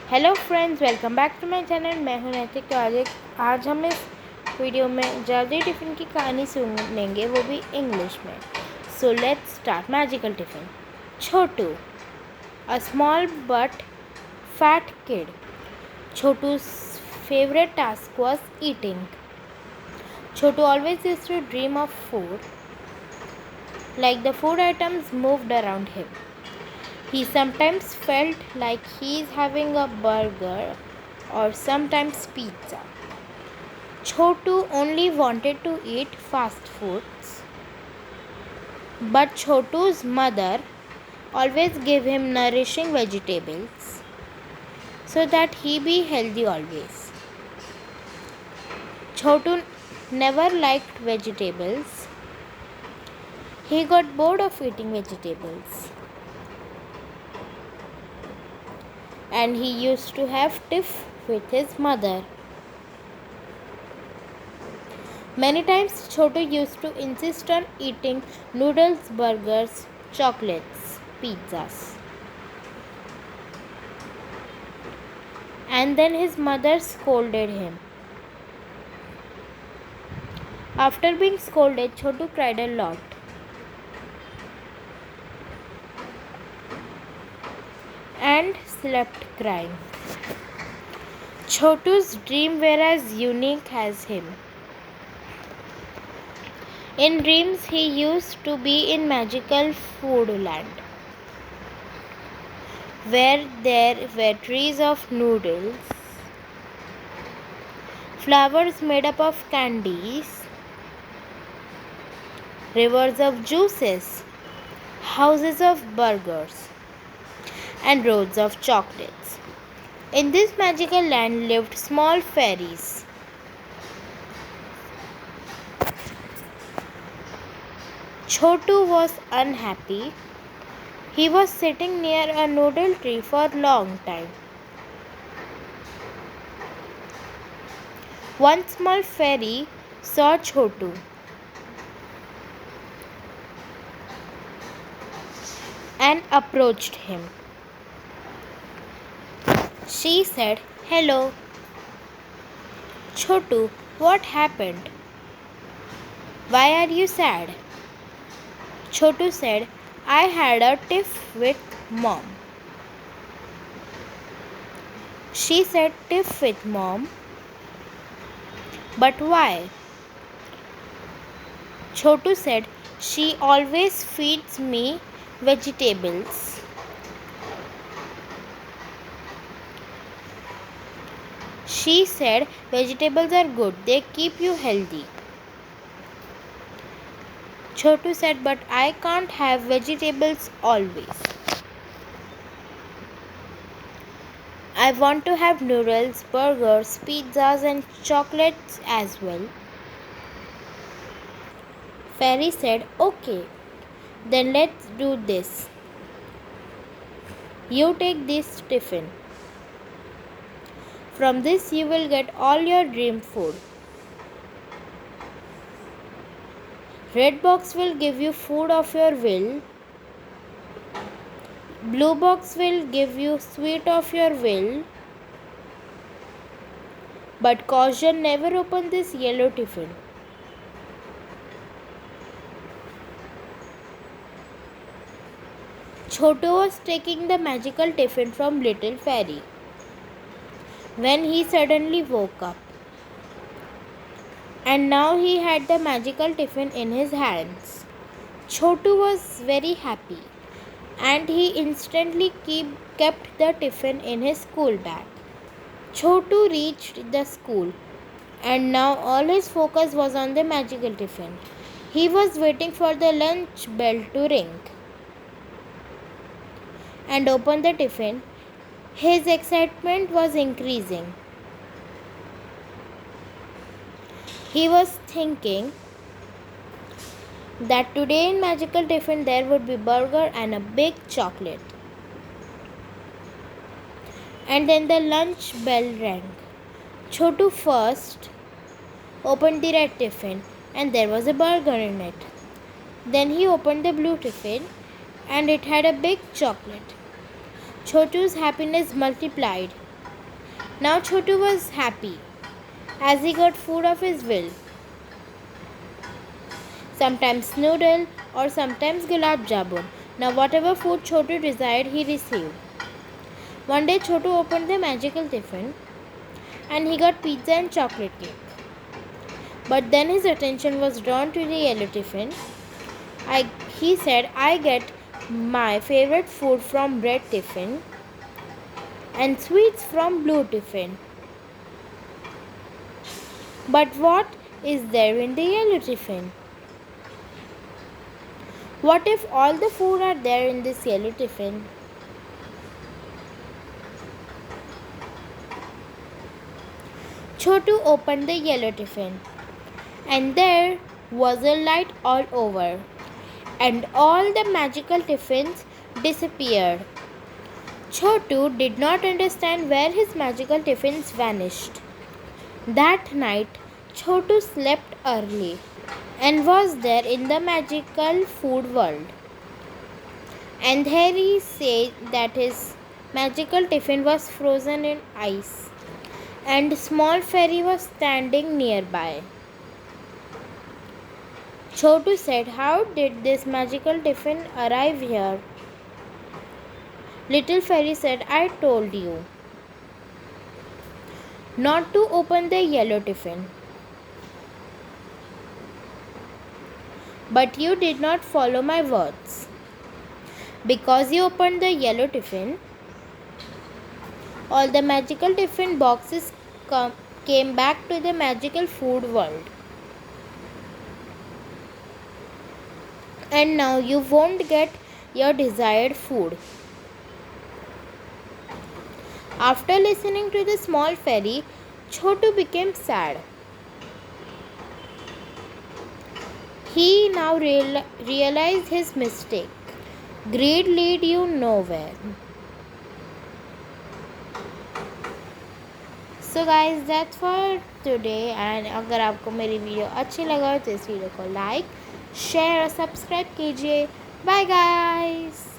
Hello friends, welcome back to my channel. मैं हूं नैतिक। तो आज हम इस वीडियो में जल्दी टिफ़िन की कहानी सुनेंगे, वो भी इंग्लिश में। So let's start. Magical tiffin. Chhotu, a small but fat kid. Chotu's favorite task was eating. Chotu always used to dream of food, like the food items moved around him. He sometimes felt like he is having a burger or sometimes pizza. Chotu only wanted to eat fast foods, but Chotu's mother always gave him nourishing vegetables so that he be healthy always. Chotu never liked vegetables. He got bored of eating vegetables, and he used to have tiff with his mother. Many times Chotu used to insist on eating noodles, burgers, chocolates, pizzas. And then his mother scolded him. After being scolded, Chotu cried a lot. And slept crying. Chotu's dreams were as unique as him. In dreams, he used to be in magical foodland, where there were trees of noodles, flowers made up of candies, rivers of juices, houses of burgers, and roads of chocolates. In this magical land lived small fairies. Chotu was unhappy. He was sitting near a noodle tree for a long time. One small fairy saw Chotu and approached him. She said, "Hello, Chotu, what happened? Why are you sad?" Chotu said, "I had a tiff with mom." She said, "Tiff with mom? But why?" Chotu said, "She always feeds me vegetables. She said vegetables are good, they keep you healthy." Chotu said, "But I can't have vegetables always. I want to have noodles, burgers, pizzas, and chocolates as well." Fairy said, "Okay, then let's do this. You take this tiffin. From this you will get all your dream food. Red box will give you food of your will. Blue box will give you sweet of your will. But caution, never open this yellow tiffin." Chotu was taking the magical tiffin from little fairy when he suddenly woke up. And now he had the magical tiffin in his hands. Chotu was very happy, and he instantly kept the tiffin in his school bag. Chotu reached the school, and now all his focus was on the magical tiffin. He was waiting for the lunch bell to ring and open the tiffin. His excitement was increasing. He was thinking that today in magical tiffin there would be burger and a big chocolate. And then the lunch bell rang. Chotu first opened the red tiffin, and there was a burger in it. Then he opened the blue tiffin, and it had a big chocolate. Chotu's happiness multiplied. Now Chotu was happy as he got food of his will. Sometimes noodle or sometimes gulab jamun. Now whatever food Chotu desired he received. One day Chotu opened the magical tiffin and he got pizza and chocolate cake. But then his attention was drawn to the yellow tiffin. He said, I get my favorite food from red tiffin and sweets from blue tiffin. But what is there in the yellow tiffin? What if all the food are there in this yellow tiffin? Chotu opened the yellow tiffin and there was a light all over and all the magical tiffins disappeared. Chotu did not understand where his magical tiffins vanished. That night, Chotu slept early and was there in the magical food world. And there he said that his magical tiffin was frozen in ice and a small fairy was standing nearby. Chotu said, how did this magical tiffin arrive here? Little fairy said, I told you not to open the yellow tiffin. But you did not follow my words. Because you opened the yellow tiffin, all the magical tiffin boxes came back to the magical food world. And now you won't get your desired food. After listening to the small fairy, Chotu became sad. He now realized his mistake. Greed lead you nowhere. So guys, that's for today. And अगर आपको मेरी video अच्छी लगा हो तो इस video को like share और सब्सक्राइब कीजिए. Bye guys.